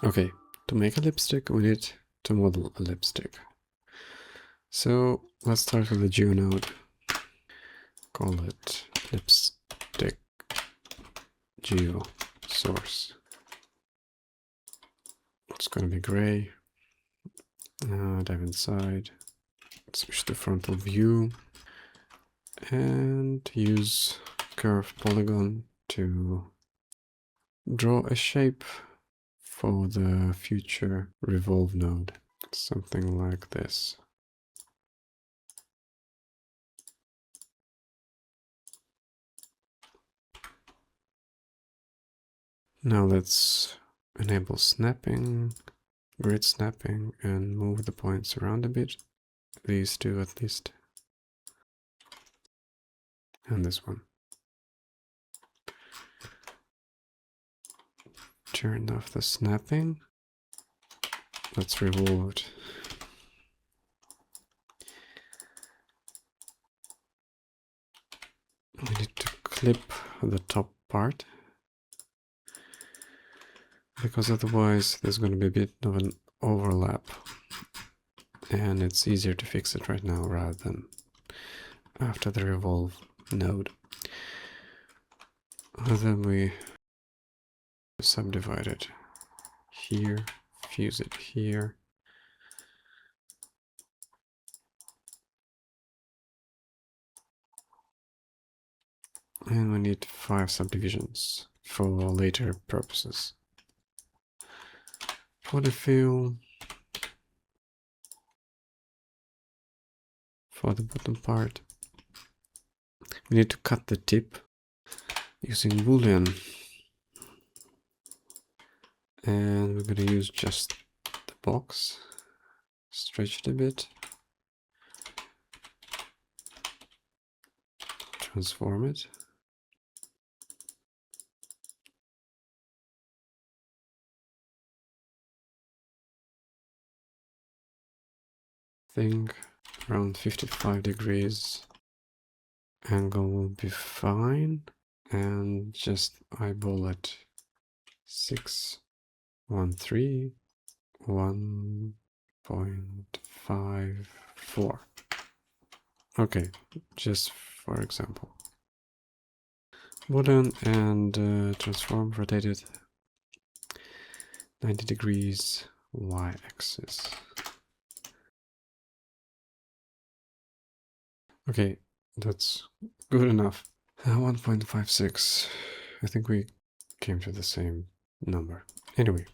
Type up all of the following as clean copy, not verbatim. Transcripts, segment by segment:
Okay, to make a lipstick, we need to model a lipstick. So let's start with the geo node. Call it lipstick geo source. It's gonna be gray. Dive inside. Switch to frontal view and use curve polygon to draw a shape for the future revolve node. Something like this. Now let's enable snapping, grid snapping, and move the points around a bit. These two at least. And this one. Turn off the snapping. Let's revolve it. We need to clip the top part, because otherwise there's going to be a bit of an overlap, and it's easier to fix it right now rather than after the revolve node. And then we subdivide it here, fuse it here. And we need 5 subdivisions for later purposes. Polyfill for the bottom part. We need to cut the tip using Boolean. And we're going to use just the box. Stretch it a bit. Transform it. Think around 55 degrees angle will be fine, and just eyeball it. 613 1.54. Okay, just for example. Button and transform, rotate it 90 degrees y-axis. Okay, that's good enough. 1.56. I think we came to the same number. Anyway.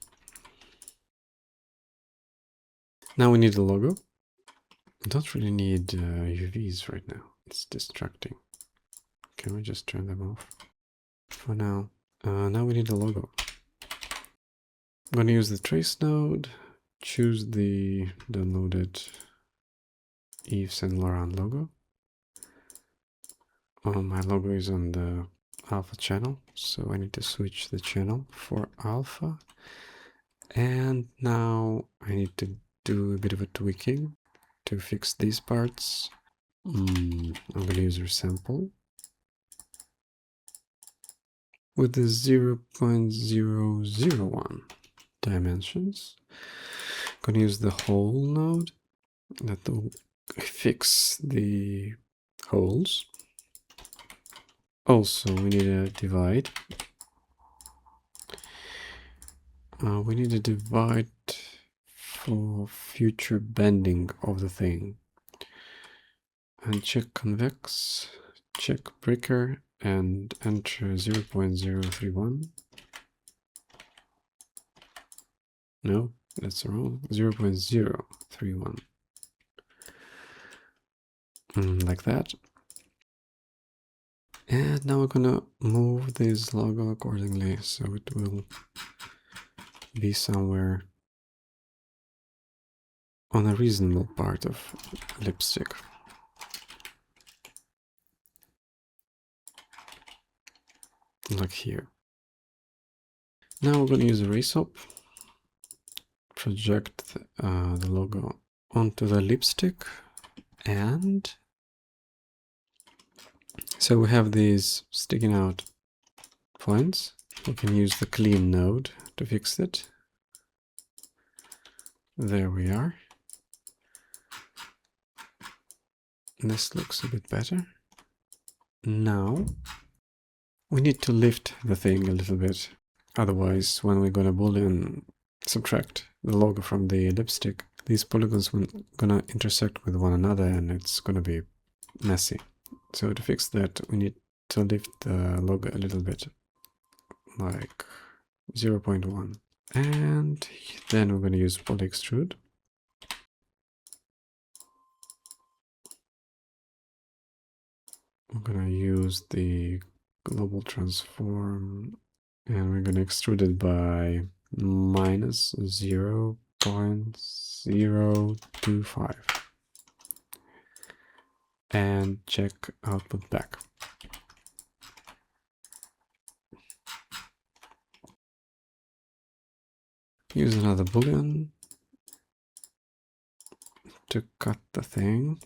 Now we need a logo. I don't really need UVs right now. It's distracting. Can we just turn them off for now? Now we need a logo. I'm going to use the trace node, choose the downloaded Yves Saint Laurent logo. My logo is on the alpha channel, so I need to switch the channel for alpha. And now I need to do a bit of a tweaking to fix these parts. I'm going to use resample with the 0.001 dimensions. I'm going to use the hole node that will fix the holes. Also, we need a divide. We need a divide for future bending of the thing. And check convex, check breaker, and enter 0.031. No, that's wrong. 0.031. Like that. And now we're gonna move this logo accordingly, so it will be somewhere on a reasonable part of lipstick. Like here. Now we're gonna use erase up, project the logo onto the lipstick, and so we have these sticking out points. We can use the clean node to fix it. There we are. This looks a bit better. Now we need to lift the thing a little bit. Otherwise, when we're gonna boolean subtract the logo from the lipstick, these polygons will gonna intersect with one another and it's gonna be messy. So to fix that, we need to lift the logo a little bit, like 0.1. And then we're gonna use poly extrude. I'm gonna use the global transform and we're gonna extrude it by minus 0.025 and check output back. Use another boolean to cut the thing.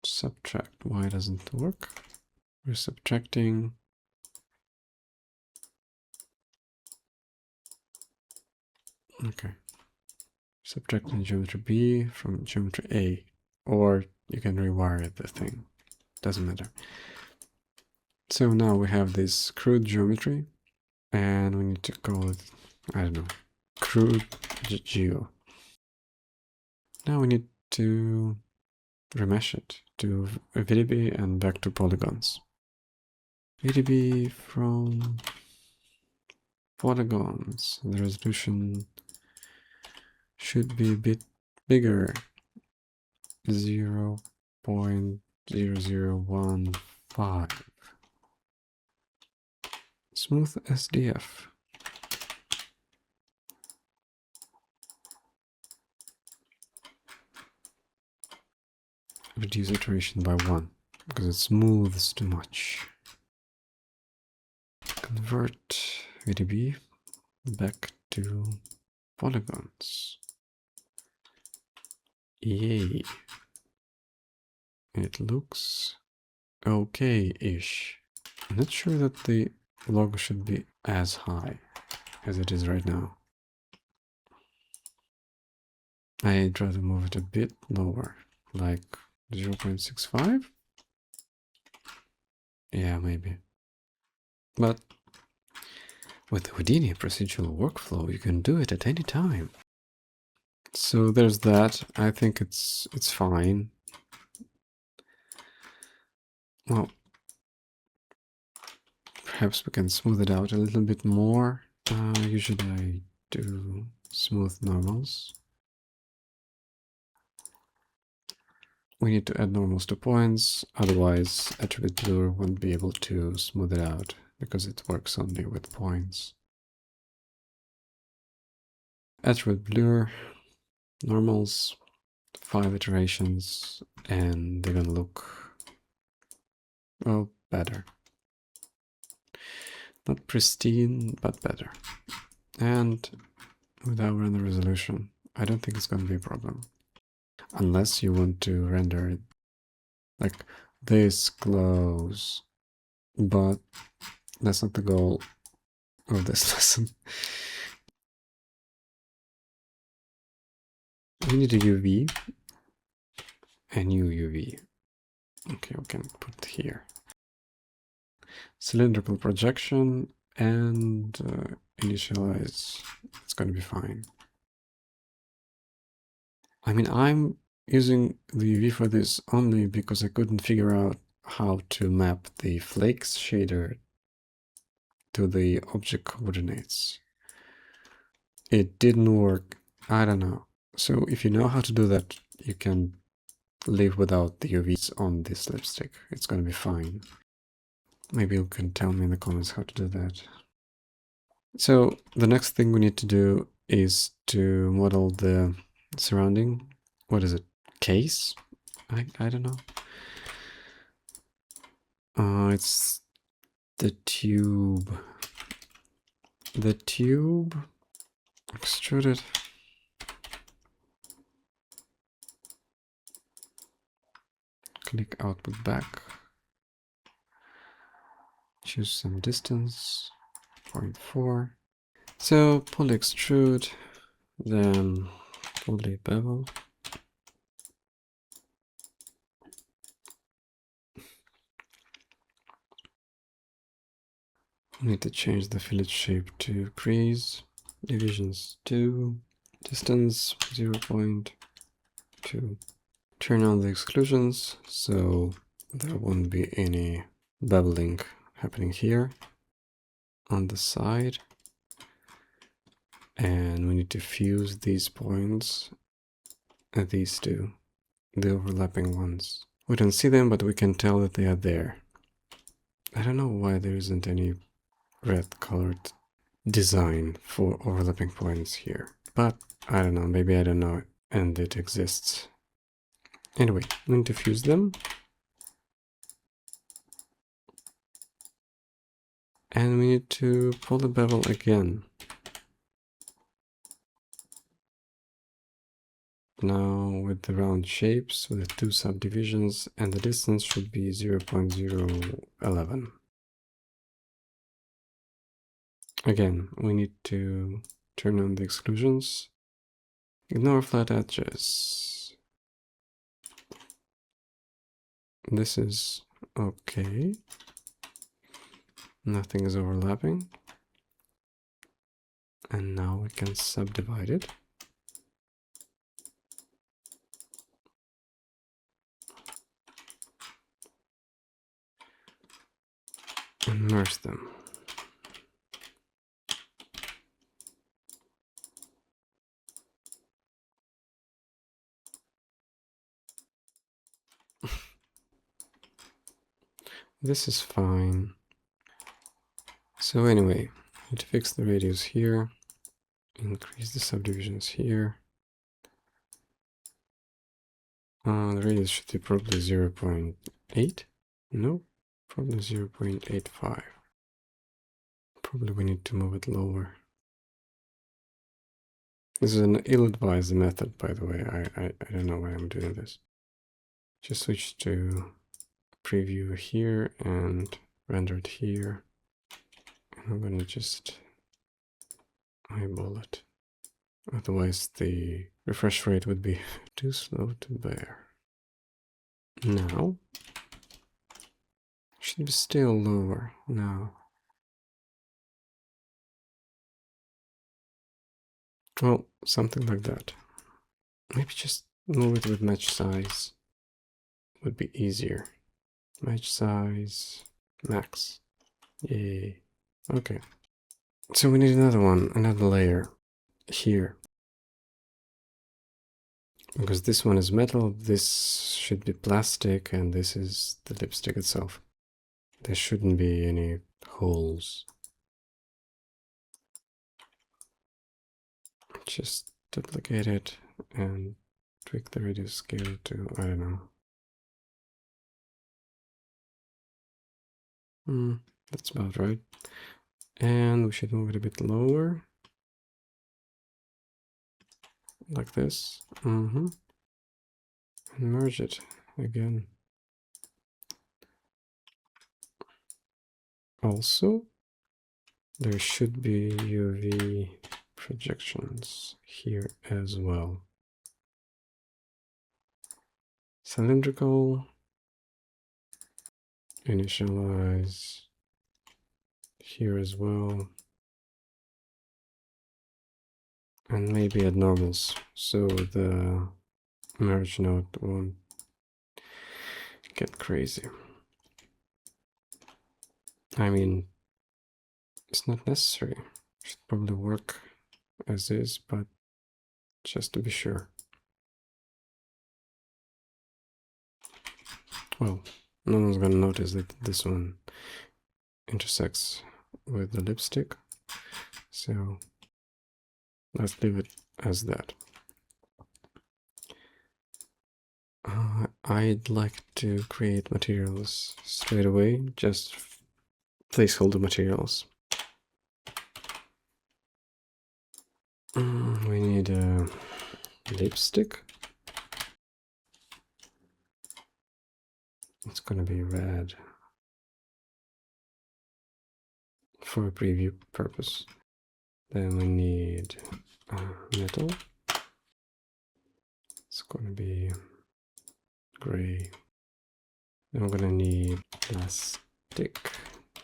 Subtract. Why doesn't it work? We're subtracting. Okay. Subtracting geometry B from geometry A. Or you can rewire the thing. Doesn't matter. So now we have this crude geometry. And we need to call it, I don't know, crude geo. Now we need to remesh it to VDB and back to polygons. VDB from polygons. The resolution should be a bit bigger. 0.0015. Smooth SDF. Reduce iteration by 1 because it smooths too much. Convert VDB back to polygons. Yay. It looks okay-ish. I'm not sure that the logo should be as high as it is right now. I'd rather move it a bit lower, like 0.65? Yeah, maybe. But with the Houdini procedural workflow, you can do it at any time. So there's that. I think it's fine. Well, perhaps we can smooth it out a little bit more. Usually I do smooth normals. We need to add normals to points, otherwise attribute blur won't be able to smooth it out because it works only with points. Attribute blur, normals, 5 iterations, and they're gonna look, well, better. Not pristine, but better. And without render resolution, I don't think it's gonna be a problem. Unless you want to render it like this close, but that's not the goal of this lesson. We need a UV, a new UV. Okay, we can put here. Cylindrical projection and initialize. It's going to be fine. I mean, I'm using the UV for this only because I couldn't figure out how to map the flakes shader to the object coordinates. It didn't work. I don't know. So if you know how to do that, you can live without the UVs on this lipstick. It's going to be fine. Maybe you can tell me in the comments how to do that. So the next thing we need to do is to model the surrounding. What is it? Case? I don't know. It's the tube. The tube. Extrude it. Click output back. choose some distance, 0.4. So poly extrude, then poly bevel. Need to change the fillet shape to crease, divisions 2, distance 0.2. Turn on the exclusions so there won't be any beveling happening here on the side. And we need to fuse these points at these two, the overlapping ones. We don't see them, but we can tell that they are there. I don't know why there isn't any red colored design for overlapping points here, but I don't know, maybe I don't know and it exists. Anyway, we need to fuse them. And we need to pull the bevel again. Now with the round shapes, with the 2 subdivisions, and the distance should be 0.011. Again, we need to turn on the exclusions. Ignore flat edges. This is okay. Nothing is overlapping. And now we can subdivide it. And merge them. This is fine. So anyway, need to fix the radius here, increase the subdivisions here. The radius should be probably 0.8. No, probably 0.85. Probably we need to move it lower. This is an ill-advised method, by the way. I don't know why I'm doing this. Just switch to preview here and render it here. And I'm gonna just eyeball it. Otherwise the refresh rate would be too slow to bear. Now, should be still lower now. Well, something like that. Maybe just move it with match size. Would be easier. Match size, max. Yay. Okay. So we need another one, another layer here. Because this one is metal, this should be plastic, and this is the lipstick itself. There shouldn't be any holes. Just duplicate it and tweak the radius scale to, I don't know. That's about right. And we should move it a bit lower. Like this. And merge it again. Also, there should be UV projections here as well. Cylindrical. Initialize here as well. And maybe add normals, so the merge node won't get crazy. I mean, it's not necessary. Should probably work as is, but just to be sure. Well, no one's gonna notice that this one intersects with the lipstick, so let's leave it as that. I'd like to create materials straight away, just placeholder materials. We need a lipstick. It's gonna be red. for a preview purpose. Then we need metal. It's going to be gray. Then we're going to need plastic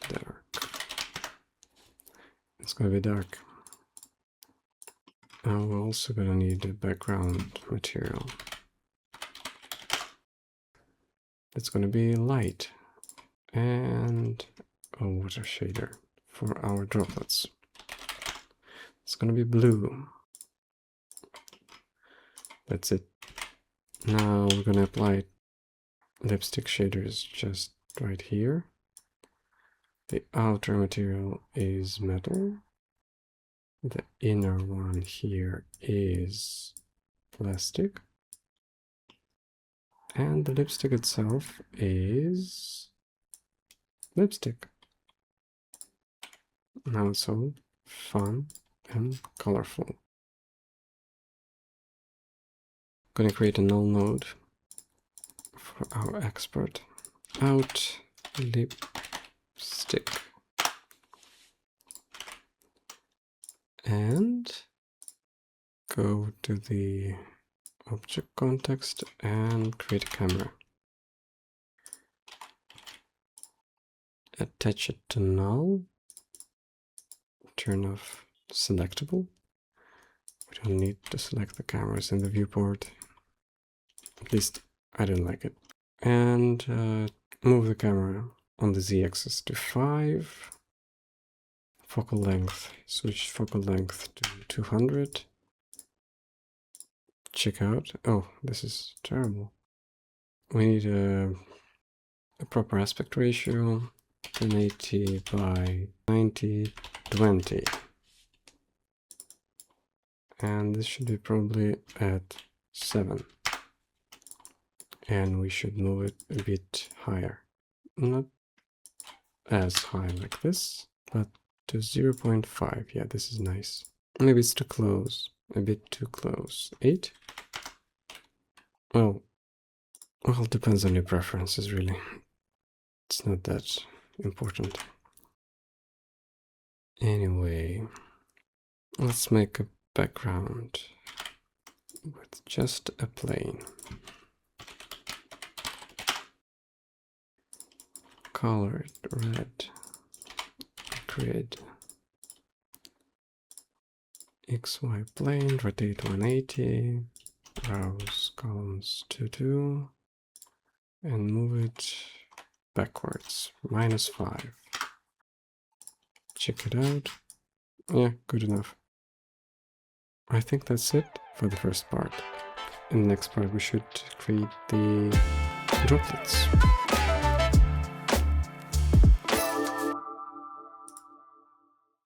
dark. It's going to be dark. And we're also going to need a background material. It's going to be light and a water shader for our droplets. It's going to be blue. That's it. Now we're going to apply lipstick shaders just right here. The outer material is metal. The inner one here is plastic. And the lipstick itself is lipstick. Now it's all fun and colorful. Gonna create a null node for our export. Out lipstick. And go to the object context and create a camera. Attach it to null. Turn off selectable. We don't need to select the cameras in the viewport. At least I don't like it. And move the camera on the z-axis to 5. Focal length, switch focal length to 200. Check out. Oh, this is terrible. We need a proper aspect ratio, 1080 by 9020. And this should be probably at 7. And we should move it a bit higher. Not as high like this, but to 0.5. Yeah, this is nice. Maybe it's too close. A bit too close. 8? Well, depends on your preferences, really. It's not that important. Anyway, let's make a background with just a plane. Colored red. Grid. XY plane, rotate 180, browse columns 2, and move it backwards, -5. Check it out. Yeah, good enough. I think that's it for the first part. In the next part we should create the droplets.